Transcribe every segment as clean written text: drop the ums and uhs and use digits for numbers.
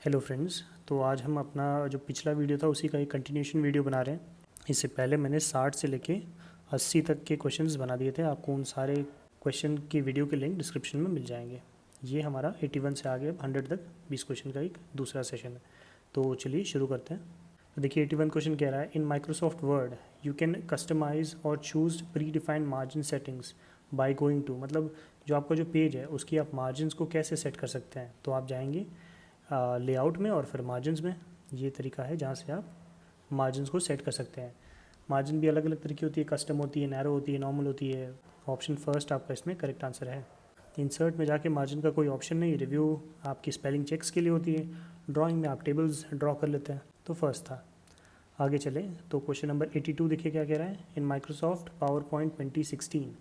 Hello friends. तो आज हम अपना जो पिछला वीडियो था उसी का एक कंटिन्यूशन वीडियो बना रहे हैं। इससे पहले मैंने 60 से लेके 80 तक के क्वेश्चंस बना दिए थे। आपको उन सारे क्वेश्चन की वीडियो के लिंक डिस्क्रिप्शन में मिल जाएंगे। ये हमारा 81 से आगे 100 तक 20 क्वेश्चन का एक दूसरा सेशन है। तो चलिए शुरू करते हैं। तो देखिए 81 क्वेश्चन कह रहा है, in Microsoft Word you can customize और choose predefined margin settings by going to, मतलब जो आपका जो पेज है उसकी आप मार्जिन को कैसे सेट कर सकते हैं। तो आप जाएंगे लेआउट में और फिर मार्जिन्स में। ये तरीका है जहाँ से आप मार्जिन्स को सेट कर सकते हैं। मार्जिन भी अलग अलग तरीके होती है, कस्टम होती है, नैरो होती है, नॉर्मल होती है। ऑप्शन फर्स्ट आपका इसमें करेक्ट आंसर है। इंसर्ट में जाके मार्जिन का कोई ऑप्शन नहीं, रिव्यू आपकी स्पेलिंग चेक्स के लिए होती है। ड्राइंग में आप टेबल्स ड्रॉ कर लेते हैं, तो फर्स्ट था। आगे चले तो क्वेश्चन नंबर 82 देखिए क्या कह रहा है। In Microsoft power point 2016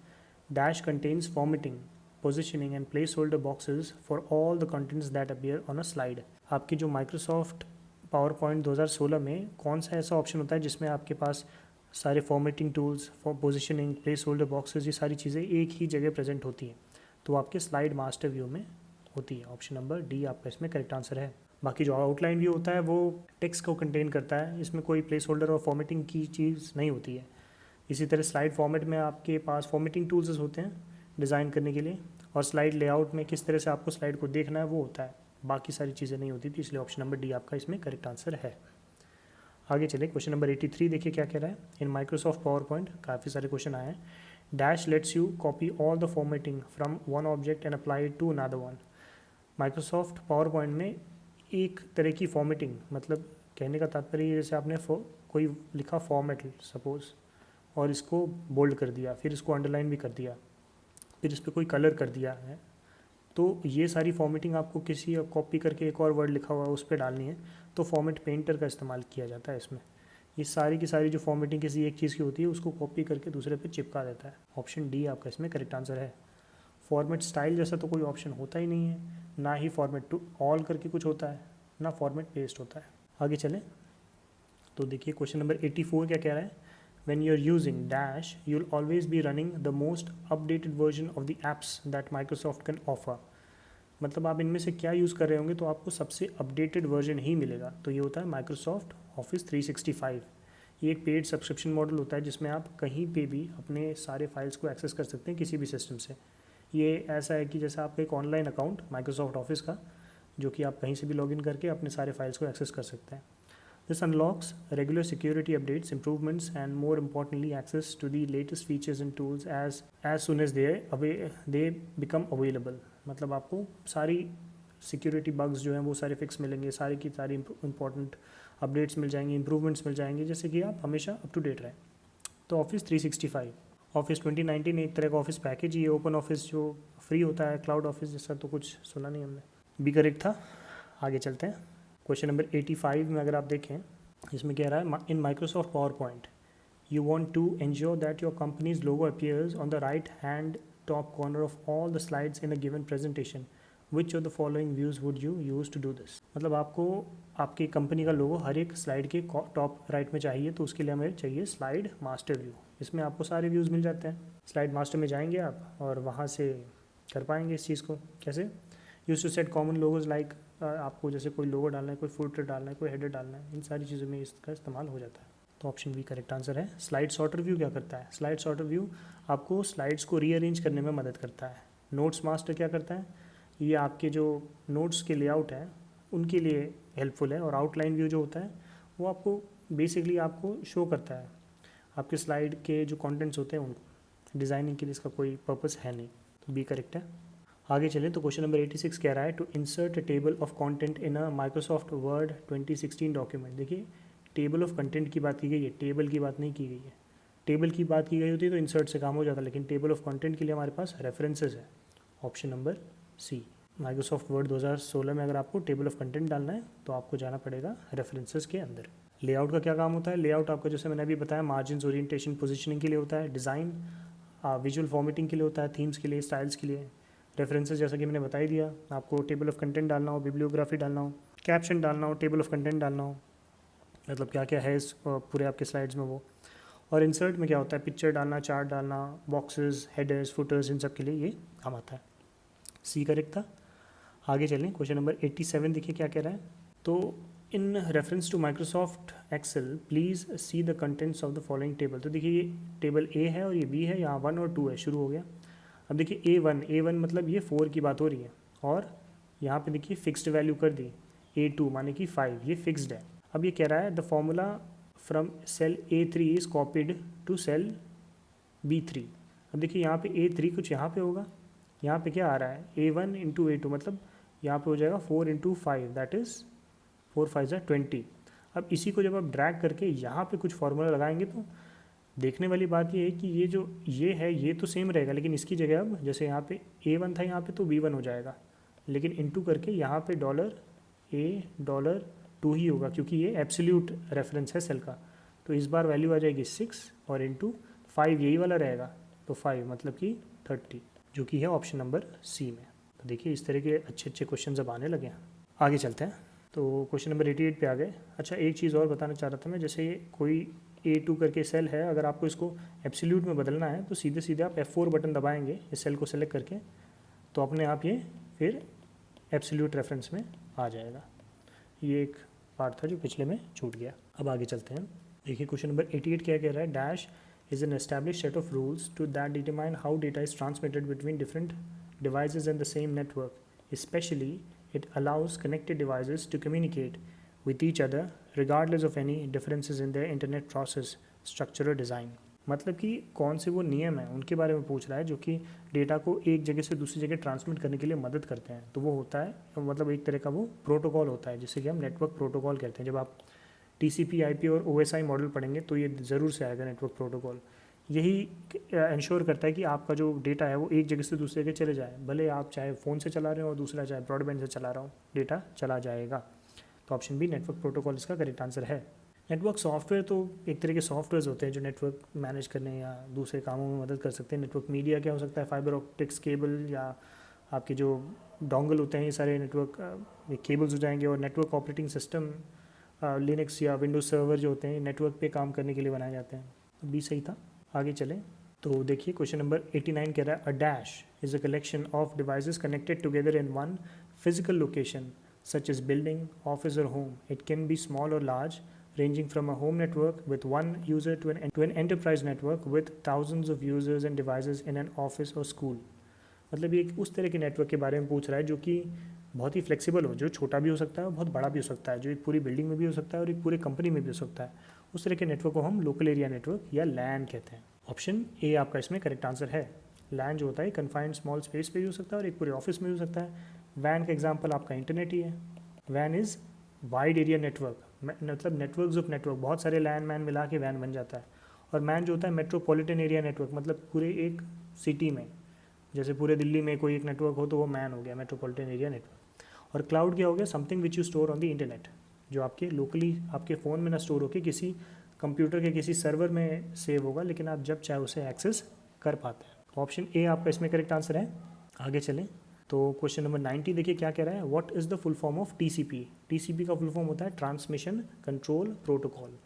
dash contains formatting positioning and place holder boxes for all the contents that appear on a slide. आपकी जो माइक्रोसॉफ्ट पावर पॉइंट 2016 में कौन सा ऐसा ऑप्शन होता है जिसमें आपके पास सारे formatting tools, positioning, place holder boxes, ये सारी चीज़ें एक ही जगह प्रेजेंट होती हैं। तो आपके स्लाइड मास्टर व्यू में होती है। ऑप्शन नंबर डी आपका इसमें करेक्ट आंसर है। बाकी जो आउटलाइन व्यू होता है वो टेक्स्ट को कंटेन करता है, इसमें कोई प्लेस होल्डर और फॉर्मेटिंग की चीज़ नहीं होती है। इसी तरह स्लाइड फॉर्मेट में आपके पास फॉर्मेटिंग टूल्स होते हैं डिज़ाइन करने के लिए, और स्लाइड लेआउट में किस तरह से आपको स्लाइड को देखना है वो होता है। बाकी सारी चीज़ें नहीं होती थी, इसलिए ऑप्शन नंबर डी आपका इसमें करेक्ट आंसर है। आगे चले क्वेश्चन नंबर 83 देखिए क्या कह रहा है। इन माइक्रोसॉफ्ट पावर पॉइंट काफ़ी सारे क्वेश्चन आए हैं। Dash let's you copy all the formatting from one object and apply to another one. Microsoft PowerPoint में एक तरह की फॉर्मेटिंग, मतलब कहने का तात्पर्य जैसे आपने कोई लिखा फॉर्मेट सपोज, और इसको बोल्ड कर दिया, फिर इसको अंडरलाइन भी कर दिया, फिर इस पर कोई कलर कर दिया है, तो ये सारी फॉर्मेटिंग आपको किसी कॉपी करके एक और वर्ड लिखा हुआ है उस पर डालनी है, तो फॉर्मेट पेंटर का इस्तेमाल किया जाता है इसमें। ये सारी की सारी जो फॉर्मेटिंग किसी एक चीज़ की होती है उसको कॉपी करके दूसरे पे चिपका देता है। ऑप्शन डी आपका इसमें करेक्ट आंसर है। फॉर्मेट स्टाइल जैसा तो कोई ऑप्शन होता ही नहीं है, ना ही फॉर्मेट टू ऑल करके कुछ होता है, ना फॉर्मेट पेस्ट होता है। आगे चलें तो देखिए क्वेश्चन नंबर 84 क्या कह रहा है। When you're using Dash, you'll always be running the most updated version of the apps that Microsoft can offer. मतलब आप इनमें से क्या यूज़ कर रहे होंगे तो आपको सबसे अपडेटेड वर्जन ही मिलेगा। तो ये होता है माइक्रोसॉफ्ट ऑफिस 365। ये एक पेड सब्सक्रिप्शन मॉडल होता है जिसमें आप कहीं पे भी अपने सारे फाइल्स को एक्सेस कर सकते हैं किसी भी सिस्टम से। ये ऐसा है कि जैसा आपका एक ऑनलाइन अकाउंट माइक्रोसॉफ्ट ऑफिस का, जो कि आप कहीं से भी लॉगिन करके अपने सारे फाइल्स को एक्सेस कर सकते हैं। This unlocks regular security updates, improvements, and more importantly, access to the latest features and tools as soon as they become available. मतलब आपको सारी सिक्योरिटी बग्स जो हैं वो सारे फिक्स मिलेंगे, सारी की सारी इंपॉर्टेंट अपडेट्स मिल जाएंगी, इंप्रूवमेंट्स मिल जाएंगे, जैसे कि आप हमेशा अप टू डेट रहें। तो ऑफिस 365, ऑफिस 2019 एक तरह का ऑफिस पैकेज ही है। ओपन ऑफिस जो फ्री होता है, क्लाउड ऑफिस जैसा तो कुछ सुना नहीं हमने। बी करेक्ट था। आगे चलते हैं क्वेश्चन नंबर 85 में अगर आप देखें, इसमें कह रहा है in Microsoft PowerPoint you want to ensure that your company's logo appears on the right hand top corner of all the slides in a given presentation, which of the following views would you use to do this. मतलब आपको आपकी company का लोगो हर एक slide के top right में चाहिए, तो उसके लिए हमें चाहिए स्लाइड मास्टर व्यू। इसमें आपको सारे व्यूज़ मिल जाते हैं। स्लाइड मास्टर में जाएंगे आप और वहाँ से कर पाएंगे इस चीज़ को। कैसे? Use to set common logos like, आपको जैसे कोई लोगो डालना है, कोई फुटर डालना है, कोई हेडर डालना है, इन सारी चीज़ों में इसका इस्तेमाल हो जाता है। तो ऑप्शन बी करेक्ट आंसर है। स्लाइड सॉर्टर व्यू क्या करता है? स्लाइड सॉर्टर व्यू आपको स्लाइड्स को रीअरेंज करने में मदद करता है। नोट्स मास्टर क्या करता है? ये आपके जो नोट्स के लेआउट है उनके लिए हेल्पफुल है। और आउटलाइन व्यू जो होता है वो आपको बेसिकली आपको शो करता है आपके स्लाइड के जो कॉन्टेंट्स होते हैं उनको। डिज़ाइनिंग के लिए इसका कोई पर्पज़ है नहीं, तो बी करेक्ट है। आगे चलें तो क्वेश्चन नंबर 86 कह रहा है to insert a table of content in a Microsoft Word 2016 document. देखिए टेबल ऑफ कंटेंट की बात की गई है, टेबल की बात नहीं की गई है। टेबल की बात की गई होती तो इंसर्ट से काम हो जाता, लेकिन टेबल ऑफ कंटेंट के लिए हमारे पास रेफरेंसेस है। Option number C. Microsoft Word 2016 में अगर आपको टेबल ऑफ कंटेंट डालना है तो आपको जाना पड़ेगा रेफरेंसेस के अंदर। लेआउट का क्या काम होता है? लेआउट आपका जैसे मैंने अभी बताया मार्जिन, ओरिएंटेशन, पोजिशनिंग के लिए होता है। डिज़ाइन विजुअल फॉर्मेटिंग के लिए होता है, थीम्स के लिए, स्टाइल्स के लिए। रेफरेंसेस जैसा कि मैंने बता ही दिया, आपको टेबल ऑफ कंटेंट डालना हो, बिब्लियोग्राफी डालना हो, कैप्शन डालना हो, टेबल ऑफ कंटेंट डालना हो, मतलब क्या क्या है इस पूरे आपके स्लाइड्स में वो। और इंसर्ट में क्या होता है? पिक्चर डालना, चार्ट डालना, बॉक्सेस, हेडर्स, फुटर्स, इन सब के लिए ये काम आता है। सी करेक्ट था। आगे चलें क्वेश्चन नंबर 87 देखिए क्या कह रहा है। तो in reference to Microsoft Excel please see the contents of the following table. तो देखिए ये टेबल ए है और ये बी है, यहाँ 1 और 2 है, शुरू हो गया। अब देखिए A1 मतलब ये 4 की बात हो रही है, और यहाँ पे देखिए फिक्स्ड वैल्यू कर दी, A2 माने कि 5, ये फिक्स्ड है। अब ये कह रहा है the formula from cell A3 is copied to cell B3। अब देखिए यहाँ पे A3 कुछ यहाँ पे होगा, यहाँ पे क्या आ रहा है A1 इंटू A2, मतलब यहाँ पे हो जाएगा 4 इंटू 5, दैट इज़ 4 5 20। अब इसी को जब आप ड्रैग करके यहाँ पे कुछ फार्मूला लगाएंगे तो देखने वाली बात ये है कि ये जो ये है ये तो सेम रहेगा, लेकिन इसकी जगह अब जैसे यहाँ पे A1 था यहाँ पे तो B1 हो जाएगा, लेकिन इंटू करके यहाँ पे $A$2 ही होगा, क्योंकि ये एब्सोल्यूट रेफरेंस है सेल का। तो इस बार वैल्यू आ जाएगी 6 और इंटू 5 यही वाला रहेगा, तो 5 मतलब कि 30, जो कि है ऑप्शन नंबर सी में। तो देखिए इस तरह के अच्छे अच्छे क्वेश्चन अब आने लगे हैं। आगे चलते हैं, तो क्वेश्चन नंबर 88 पे आ गए। अच्छा एक चीज़ और बताना चाह रहा था मैं, जैसे ये कोई A2 करके सेल है, अगर आपको इसको एब्सोल्यूट में बदलना है तो सीधे सीधे आप F4 बटन दबाएंगे इस सेल को सेलेक्ट करके, तो अपने आप ये फिर एब्सोल्यूट रेफरेंस में आ जाएगा। ये एक पार्ट था जो पिछले में छूट गया। अब आगे चलते हैं। देखिए क्वेश्चन नंबर 88 क्या कह रहा है, dash is an establish set of rules to that determine how data is transmitted between different devices in the same network, especially it allows connected devices to communicate with each other regardless of any differences in their internet process structure or design। मतलब कि कौन से वो नियम हैं उनके बारे में पूछ रहा है जो कि डेटा को एक जगह से दूसरी जगह ट्रांसमिट करने के लिए मदद करते हैं। तो वो होता है मतलब एक तरह का वो प्रोटोकॉल होता है जिसे कि हम नेटवर्क प्रोटोकॉल कहते हैं। जब आप TCP IP और OSI मॉडल पढ़ेंगे तो ये ज़रूर से आएगा नेटवर्क प्रोटोकॉल। यही इंश्योर करता है कि आपका जो डेटा है वो एक जगह से दूसरी जगह चले जाए, भले आप चाहे फ़ोन से चला रहे हो और दूसरा चाहे ब्रॉडबैंड से चला रहा हो, डेटा चला जाएगा। तो ऑप्शन बी नेटवर्क प्रोटोकॉल इसका करेक्ट आंसर है। नेटवर्क सॉफ्टवेयर तो एक तरह के सॉफ्टवेयर होते हैं जो नेटवर्क मैनेज करने या दूसरे कामों में मदद कर सकते हैं। नेटवर्क मीडिया क्या हो सकता है, फाइबर ऑप्टिक्स केबल या आपके जो डोंगल होते हैं, ये सारे नेटवर्क केबल्स हो जाएंगे। और नेटवर्क ऑपरेटिंग सिस्टम लिनक्स या विंडोज सर्वर जो होते हैं नेटवर्क पे काम करने के लिए बनाए जाते हैं। बी सही था। आगे चलें तो देखिए क्वेश्चन नंबर 89 कह रहा है, a dash is a collection of devices connected together in one physical location such as building, office और home. It can be small और large, ranging from a home network with one user to an enterprise network with thousands of users and devices in an office or school। मतलब ये उस तरह के network के बारे में पूछ रहा है जो कि बहुत ही फ्लेक्सिबल हो, जो छोटा भी हो सकता है और बहुत बड़ा भी हो सकता है, जो एक पूरी बिल्डिंग में भी हो सकता है और एक पूरे कंपनी में भी हो सकता है। उस तरह के नेटवर्क को हम लोकल एरिया नेटवर्क या लैन कहते हैं। ऑप्शन ए आपका इसमें करेक्ट आंसर है। लैन जो होता है कन्फाइंड स्मॉल स्पेस पे भी हो सकता है और एक पूरे ऑफिस में भी हो सकता है। वैन का एग्जांपल आपका इंटरनेट ही है। Van is wide area network, मतलब नेटवर्क्स ऑफ नेटवर्क, बहुत सारे लैन मैन मिला के वैन बन जाता है। और मैन जो होता है मेट्रोपॉलिटन एरिया नेटवर्क, मतलब पूरे एक सिटी में, जैसे पूरे दिल्ली में कोई एक नेटवर्क हो तो वो मैन हो गया, मेट्रोपॉलिटन एरिया नेटवर्क। और क्लाउड क्या हो गया, something which you store on the internet, जो आपके लोकली आपके फ़ोन में ना स्टोर होकर किसी कंप्यूटर के किसी सर्वर में सेव होगा, लेकिन आप जब चाहे उसे एक्सेस कर पाते हैं। ऑप्शन ए आपका इसमें करेक्ट आंसर है। आगे चलें तो क्वेश्चन नंबर 90 देखिए क्या कह रहा है, what is the full form of TCP। TCP का फुल फॉर्म होता है ट्रांसमिशन कंट्रोल प्रोटोकॉल।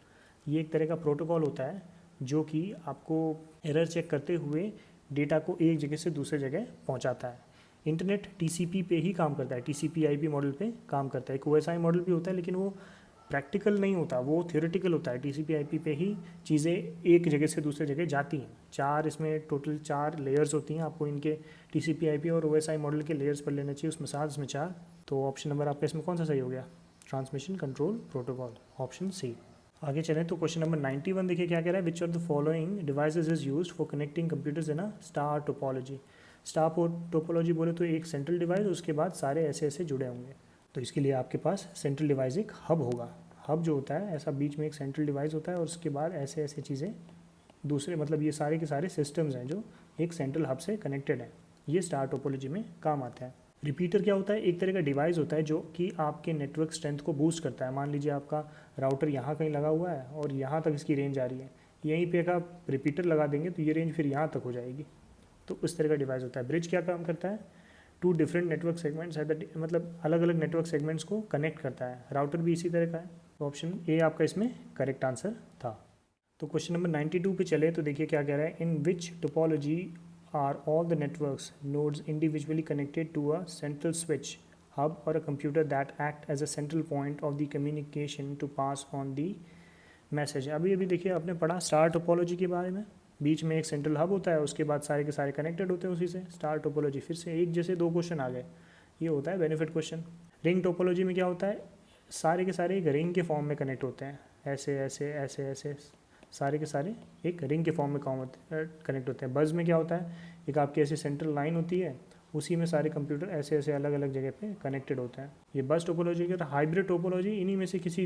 ये एक तरह का प्रोटोकॉल होता है जो कि आपको एरर चेक करते हुए डेटा को एक जगह से दूसरे जगह पहुंचाता है। इंटरनेट TCP पे ही काम करता है, TCP IP मॉडल पे काम करता है। एक OSI मॉडल भी होता है लेकिन वो प्रैक्टिकल नहीं होता, वो थियोरेटिकल होता है। TCP IP पे ही चीज़ें एक जगह से दूसरे जगह जाती हैं। चार इसमें टोटल 4 लेयर्स होती हैं, आपको इनके TCP IP और OSI मॉडल के लेयर्स पर लेना चाहिए, उसमें 7 इसमें 4। तो ऑप्शन नंबर आपका इसमें कौन सा सही हो गया, transmission control protocol, option C. आगे चलें तो क्वेश्चन नंबर 91 देखिए क्या कह रहा है, which of the following devices is used for connecting computers in a star topology. Star topology बोले तो एक सेंट्रल डिवाइस, उसके बाद सारे ऐसे ऐसे जुड़े होंगे। तो इसके लिए आपके पास सेंट्रल डिवाइस एक हब होगा। हब जो होता है ऐसा बीच में एक सेंट्रल डिवाइस होता है और उसके बाद ऐसे ऐसे चीज़ें दूसरे, मतलब ये सारे के सारे सिस्टम्स हैं जो एक सेंट्रल हब से कनेक्टेड हैं। ये स्टार टोपोलॉजी में काम आता है। रिपीटर क्या होता है, एक तरह का डिवाइस होता है जो कि आपके नेटवर्क स्ट्रेंथ को बूस्ट करता है। मान लीजिए आपका राउटर यहाँ कहीं लगा हुआ है और यहाँ तक इसकी रेंज आ रही है, यहीं पे अगर आप रिपीटर लगा देंगे तो ये रेंज फिर यहाँ तक हो जाएगी। तो उस तरह का डिवाइस होता है। ब्रिज क्या काम करता है, 2 डिफरेंट नेटवर्क सेगमेंट्स है, मतलब अलग अलग नेटवर्क सेगमेंट्स को कनेक्ट करता है। राउटर भी इसी तरह का है। तो ऑप्शन ए आपका इसमें करेक्ट आंसर था। तो क्वेश्चन नंबर 92 पे चले तो देखिए क्या कह रहा है, in which topology are all the networks nodes individually connected to a central switch hub or a computer that act as a central point of the communication to pass on the message। अभी अभी देखिए आपने पढ़ा star topology के बारे में, बीच में एक सेंट्रल हब होता है, उसके बाद सारे के सारे कनेक्टेड होते हैं उसी से, स्टार टोपोलॉजी। फिर से एक जैसे दो क्वेश्चन आ गए, ये होता है बेनिफिट क्वेश्चन। रिंग टोपोलॉजी में क्या होता है, सारे के सारे एक रिंग के फॉर्म में कनेक्ट होते हैं, ऐसे ऐसे ऐसे ऐसे सारे के सारे एक रिंग के फॉर्म में कनेक्ट होते हैं। बज़ में क्या होता है, एक आपकी ऐसी सेंट्रल लाइन होती है, उसी में सारे कंप्यूटर ऐसे ऐसे अलग अलग जगह पे कनेक्टेड होते हैं। ये बस टोपोलॉजी की। हाइब्रिड टोपोलॉजी इन्हीं में से किसी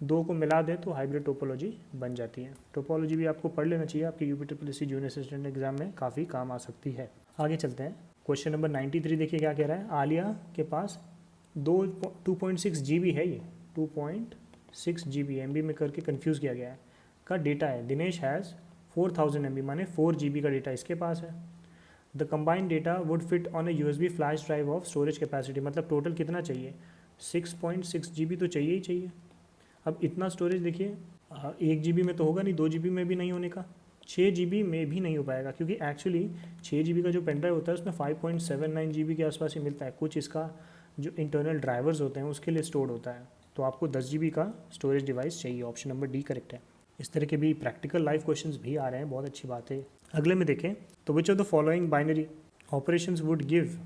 दो को मिला दे तो हाइब्रिड टोपोलॉजी बन जाती है। टोपोलॉजी भी आपको पढ़ लेना चाहिए, आपके UPSC जूनियर असिस्टेंट एग्जाम में काफ़ी काम आ सकती है। आगे चलते हैं, क्वेश्चन नंबर 93 देखिए क्या कह रहा है। आलिया के पास 2.6 GB है, ये 2.6 GB MB में करके कन्फ्यूज़ किया गया है का डेटा है। दिनेश हैज़ 4000 MB माने 4 GB का डेटा इसके पास है। The combined data would fit on A USB flash drive of storage capacity, मतलब टोटल कितना चाहिए, 6.6 GB तो चाहिए ही चाहिए। अब इतना स्टोरेज देखिए 1 GB में तो होगा नहीं, 2 GB में भी नहीं होने का, 6 GB में भी नहीं हो पाएगा, क्योंकि एक्चुअली 6 GB का जो पेन ड्राइव होता है उसमें 5.79 GB के आसपास ही मिलता है। कुछ इसका जो इंटरनल ड्राइवर्स होते हैं उसके लिए स्टोर होता है, तो आपको 10 GB का स्टोरेज डिवाइस चाहिए। ऑप्शन नंबर डी करेक्ट है। इस तरह के भी प्रैक्टिकल लाइव क्वेश्चंस भी आ रहे हैं, बहुत अच्छी बात है। अगले में देखें तो which of the following binary operations would give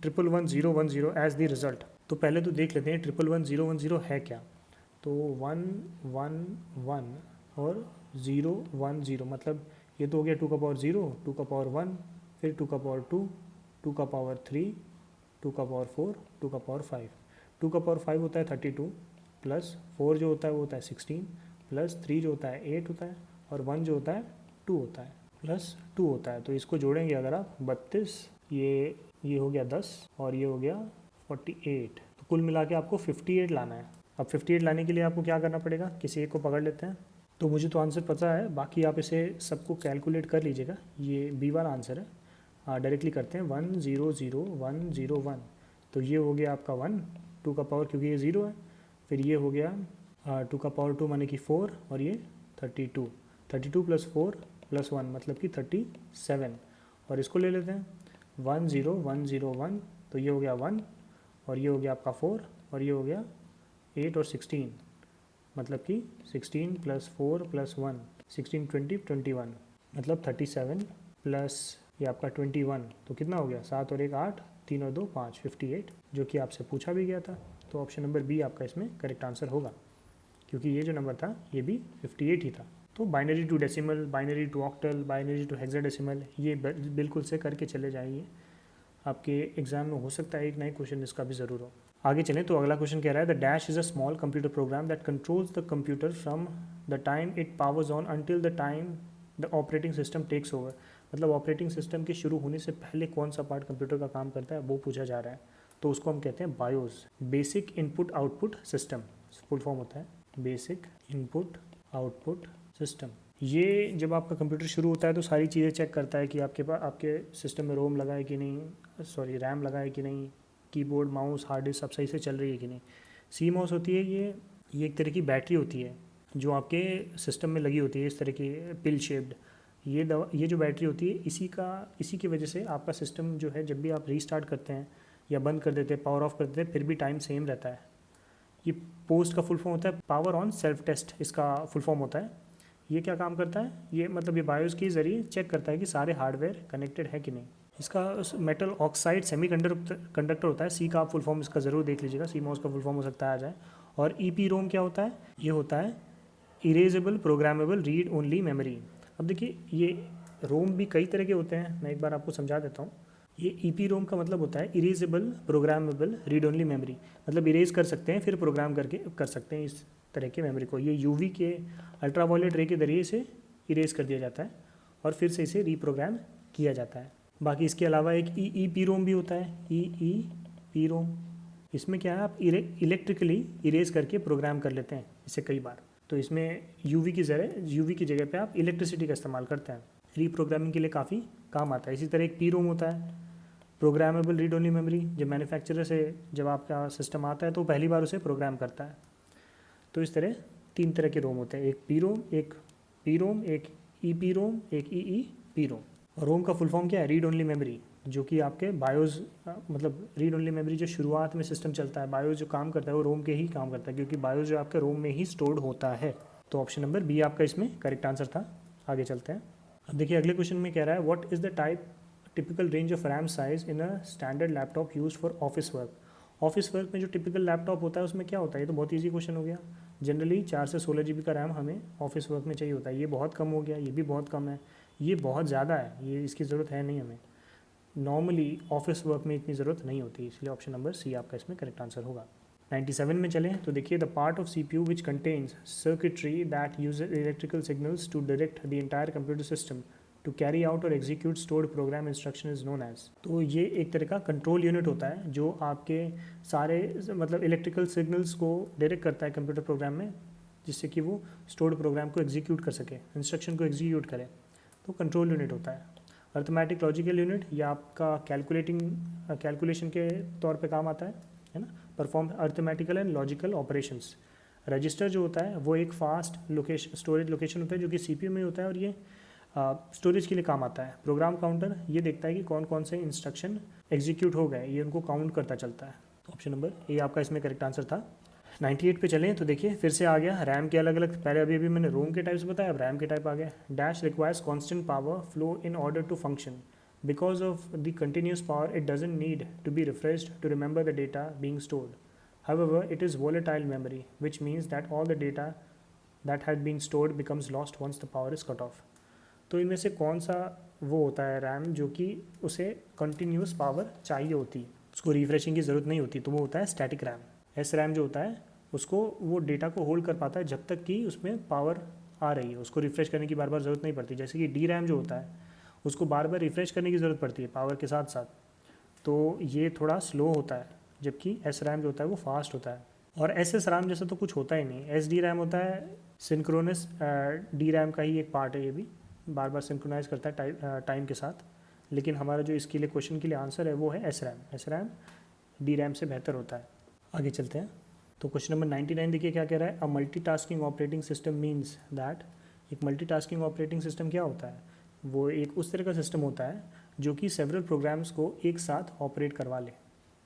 111,010 as the result. तो पहले तो देख लेते हैं 111,010 है क्या। तो 111 और 010, मतलब ये तो हो गया 2 का पावर 0, 2 का पावर 1, फिर 2 का पावर 2, 2 का पावर 3, 2 का पावर 4, 2 का पावर 5। 2 का पावर 5 होता है 32, प्लस 4 जो होता है वो होता है 16, प्लस 3 जो होता है 8 होता है, और 1 जो होता है 2 होता है, प्लस 2 होता है। तो इसको जोड़ेंगे अगर आप 32, ये हो गया 10 और ये हो गया 48, तो कुल मिला के आपको 58 लाना है। अब 58 लाने के लिए आपको क्या करना पड़ेगा, किसी एक को पकड़ लेते हैं। तो मुझे तो आंसर पता है, बाकी आप इसे सबको कैलकुलेट कर लीजिएगा। ये बी वाला आंसर है, डायरेक्टली करते हैं 100,101। तो ये हो गया आपका 1, 2 का पावर क्योंकि ये 0 है, फिर ये हो गया 2 का पावर 2 माने कि 4, और ये 32, 32 प्लस 4 प्लस 1 मतलब कि 37। और इसको ले लेते हैं 10101, तो ये हो गया 1, और ये हो गया आपका 4, और ये हो गया 8 और 16, मतलब कि 16 प्लस 4 प्लस 1, 16 20 21, मतलब 37 प्लस ये आपका 21, तो कितना हो गया 7 और 1 8, 3 और 2 5, 58, जो कि आपसे पूछा भी गया था। तो ऑप्शन नंबर बी आपका इसमें करेक्ट आंसर होगा, क्योंकि ये जो नंबर था ये भी 58 ही था। तो binary to decimal, binary to octal, binary to hexadecimal, ये बिल्कुल से करके चले जाइए, आपके एग्जाम में हो सकता है एक नए क्वेश्चन इसका भी ज़रूर हो। आगे चलें तो अगला क्वेश्चन कह रहा है the dash is a small computer program that controls the computer from the time it powers on until the time the operating system takes over. मतलब ऑपरेटिंग सिस्टम के शुरू होने से पहले कौन सा पार्ट कंप्यूटर का काम करता है वो पूछा जा रहा है। तो उसको हम कहते हैं BIOS, basic input output system, full form होता है बेसिक इनपुट आउटपुट सिस्टम। ये जब आपका कंप्यूटर शुरू होता है तो सारी चीज़ें चेक करता है कि आपके पास आपके सिस्टम में रोम लगा है कि नहीं, सॉरी रैम लगा है कि नहीं, कीबोर्ड माउस हार्ड डिस्क सब सही से चल रही है कि नहीं। CMOS होती है ये एक तरह की बैटरी होती है जो आपके सिस्टम में लगी होती है, इस तरह की पिल शेप्ड। ये जो बैटरी होती है इसी की वजह से आपका सिस्टम जो है जब भी आप रीस्टार्ट करते हैं या बंद कर देते हैं, पावर ऑफ कर देते हैं, फिर भी टाइम सेम रहता है। ये पोस्ट का फुल फॉर्म होता है पावर ऑन सेल्फ टेस्ट, इसका फुल फॉर्म होता है। ये क्या काम करता है, ये मतलब ये बायोस के ज़रिए चेक करता है कि सारे हार्डवेयर कनेक्टेड है कि नहीं। इसका मेटल ऑक्साइड सेमीकंडक्टर होता है, सी का आप फुल फॉर्म इसका ज़रूर देख लीजिएगा, CMOS का फुल फॉर्म हो सकता है आ जाए। और EPROM क्या होता है, ये होता है erasable programmable read only memory. अब देखिए ये रोम भी कई तरह के होते हैं, मैं एक बार आपको समझा देता हूँ। ये EPROM का मतलब होता है erasable programmable read only memory, मतलब इरेज कर सकते हैं फिर प्रोग्राम करके कर सकते हैं इस तरह की मेमोरी को। ये UV के अल्ट्रावायलेट रे के जरिए से इरेज कर दिया जाता है और फिर से इसे रीप्रोग्राम किया जाता है। बाकी इसके अलावा एक EEPROM भी होता है, EEPROM। इसमें क्या है, आप इलेक्ट्रिकली इरेज करके प्रोग्राम कर लेते हैं इसे कई बार। तो इसमें UV की जगह पे आप इलेक्ट्रिसिटी का इस्तेमाल करते हैं, रीप्रोग्रामिंग के लिए काफ़ी काम आता है। इसी तरह एक PROM होता है, प्रोग्रामेबल रीड ओनली मेमोरी। जब मैन्युफैक्चरर से जब आपका सिस्टम आता है तो पहली बार उसे प्रोग्राम करता है। तो इस तरह 3 तरह के रोम होते हैं, एक PROM, एक EPROM, एक EEPROM। और रोम का फुल फॉर्म क्या है, रीड ओनली मेमोरी। जो कि आपके बायोस मतलब रीड ओनली मेमोरी जो शुरुआत में सिस्टम चलता है, बायोस जो काम करता है वो रोम के ही काम करता है, क्योंकि बायोस जो आपके रोम में ही स्टोर्ड होता है। तो ऑप्शन नंबर बी आपका इसमें करेक्ट आंसर था। आगे चलते हैं। अब देखिए अगले क्वेश्चन में कह रहा है what is the type typical range of RAM size in a standard laptop use for office work. Office work में जो टिपिकल लैपटॉप होता है उसमें क्या होता है, ये तो बहुत ईजी क्वेश्चन हो गया। जनरली 4 से 16 GB का रैम हमें ऑफिस वर्क में चाहिए होता है। ये बहुत कम हो गया, ये भी बहुत कम है, ये बहुत ज़्यादा है, ये इसकी ज़रूरत है नहीं हमें। नॉर्मली ऑफिस वर्क में इतनी ज़रूरत नहीं होती, इसलिए ऑप्शन नंबर सी आपका इसमें करेक्ट आंसर होगा। 97 में चलें तो देखिए the part of CPU which contains circuitry that uses electrical signals to direct the entire computer system to carry out और execute stored program instruction is known as. तो ये एक तरह का कंट्रोल यूनिट होता है जो आपके सारे मतलब इलेक्ट्रिकल सिग्नल्स को डायरेक्ट करता है कंप्यूटर प्रोग्राम में, जिससे कि वो स्टोर्ड प्रोग्राम को एग्जीक्यूट कर सके, इंस्ट्रक्शन को एग्जीक्यूट करे। तो कंट्रोल यूनिट होता है। अर्थमेटिक लॉजिकल यूनिट या आपका कैलकुलेशन के तौर पे काम आता है ना, perform arithmetical and logical operations. Register जो होता है वो एक फास्ट लोकेशन स्टोरेज लोकेशन होता है जो कि CPU में होता है और ये स्टोरेज के लिए काम आता है। प्रोग्राम काउंटर ये देखता है कि कौन कौन से इंस्ट्रक्शन एग्जीक्यूट हो गए, ये उनको काउंट करता चलता है। ऑप्शन नंबर ए आपका इसमें करेक्ट आंसर था। 98 पे चलें तो देखिए फिर से आ गया रैम के अलग अलग, पहले अभी मैंने रोम के टाइप्स बताया, अब रैम के टाइप आ गया। Dash requires constant power flow in order to function because of the continuous power it doesn't need to be refreshed to remember the data being stored. However, it is volatile memory, which means that all the data that had been stored becomes lost once the power is cut off. तो इनमें से कौन सा वो होता है RAM जो कि उसे कंटिन्यूस पावर चाहिए होती है, उसको रिफ्रेशिंग की ज़रूरत नहीं होती, तो वो होता है स्टैटिक रैम। एस रैम जो होता है उसको वो डेटा को होल्ड कर पाता है जब तक कि उसमें पावर आ रही है, उसको रिफ्रेश करने की बार बार ज़रूरत नहीं पड़ती। जैसे कि डी रैम जो होता है उसको बार बार रिफ्रेश करने की ज़रूरत पड़ती है पावर के साथ साथ, तो ये थोड़ा स्लो होता है, जबकि एस रैम जो होता है वो फास्ट होता है। और एस एस रैम जैसा तो कुछ होता ही नहीं। एस डी रैम होता है सिंक्रोनस डी रैम का ही एक पार्ट है, ये भी बार बार सिंक्रोनाइज करता है टाइम के साथ, लेकिन हमारा जो इसके लिए क्वेश्चन के लिए आंसर है वो है S RAM. S RAM D RAM से बेहतर होता है। आगे चलते हैं तो क्वेश्चन नंबर 99 देखिए क्या कह रहा है। A multitasking operating system means that. एक मल्टीटास्किंग ऑपरेटिंग सिस्टम क्या होता है, वो एक उस तरह का सिस्टम होता है जो कि सेवरल प्रोग्राम्स को एक साथ ऑपरेट करवा ले।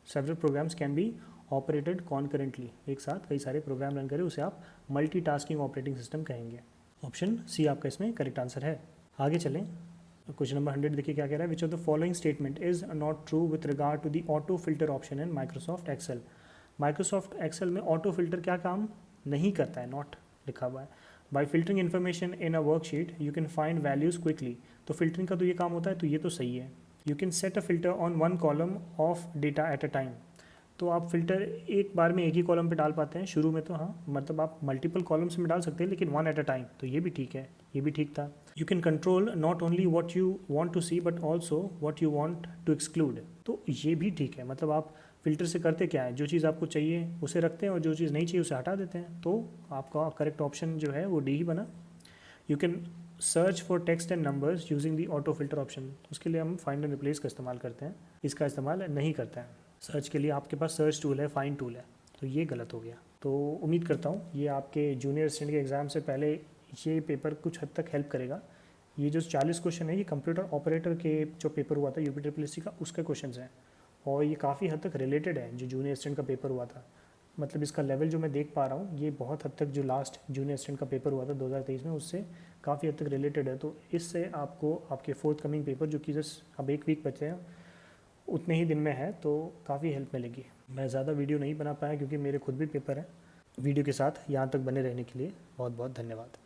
Several programs can be operated concurrently, एक साथ कई सारे प्रोग्राम रन करें, उसे आप मल्टीटास्किंग ऑपरेटिंग सिस्टम कहेंगे। ऑप्शन सी आपका इसमें करेक्ट आंसर है। आगे चलें क्वेश्चन नंबर 100 देखिए क्या कह रहा है। Which of the following statement is not true with regard to the auto filter option in Microsoft Excel. Microsoft Excel में ऑटो फिल्टर क्या काम नहीं करता है, नॉट लिखा हुआ है। By filtering information in a worksheet you can find values quickly. तो फिल्टरिंग का तो ये काम होता है, तो ये तो सही है। You can set a filter on one column of data at a time. तो आप फिल्टर एक बार में एक ही कॉलम पे डाल पाते हैं शुरू में, तो हाँ मतलब आप मल्टीपल कॉलम्स में डाल सकते हैं, लेकिन वन एट अ टाइम, तो ये भी ठीक है, ये भी ठीक था। You can control not only what you want to see but also what you want to exclude. तो ये भी ठीक है, मतलब आप फिल्टर से करते क्या है, जो चीज़ आपको चाहिए उसे रखते हैं और जो चीज़ नहीं चाहिए उसे हटा देते हैं। तो आपका करेक्ट ऑप्शन जो है वो डी ही बना। You can search for text and numbers using the auto filter option. उसके लिए हम फाइंड एंड रिप्लेस का इस्तेमाल करते हैं, इसका इस्तेमाल नहीं करते हैं। सर्च के लिए आपके पास सर्च टूल है, फाइंड टूल है, तो ये गलत हो गया। तो उम्मीद करता हूँ ये आपके जूनियर स्टूडेंट के एग्ज़ाम से पहले ये पेपर कुछ हद तक हेल्प करेगा। ये जो 40 क्वेश्चन है ये कंप्यूटर ऑपरेटर के जो पेपर हुआ था UPSSC का, उसके क्वेश्चन हैं, और ये काफ़ी हद तक रिलेटेड है जो जूनियर स्टूडेंट का पेपर हुआ था। मतलब इसका लेवल जो मैं देख पा रहा हूँ ये बहुत हद तक जो लास्ट जूनियर स्टूडेंट का पेपर हुआ था 2023 में उससे काफ़ी हद तक रिलेटेड है। तो इससे आपको आपके फोर्थ कमिंग पेपर जो कि जस्ट अब एक वीक बचे हैं उतने ही दिन में है, तो काफ़ी हेल्प मिलेगी। मैं ज़्यादा वीडियो नहीं बना पाया क्योंकि मेरे खुद भी पेपर है। वीडियो के साथ यहाँ तक बने रहने के लिए बहुत बहुत धन्यवाद।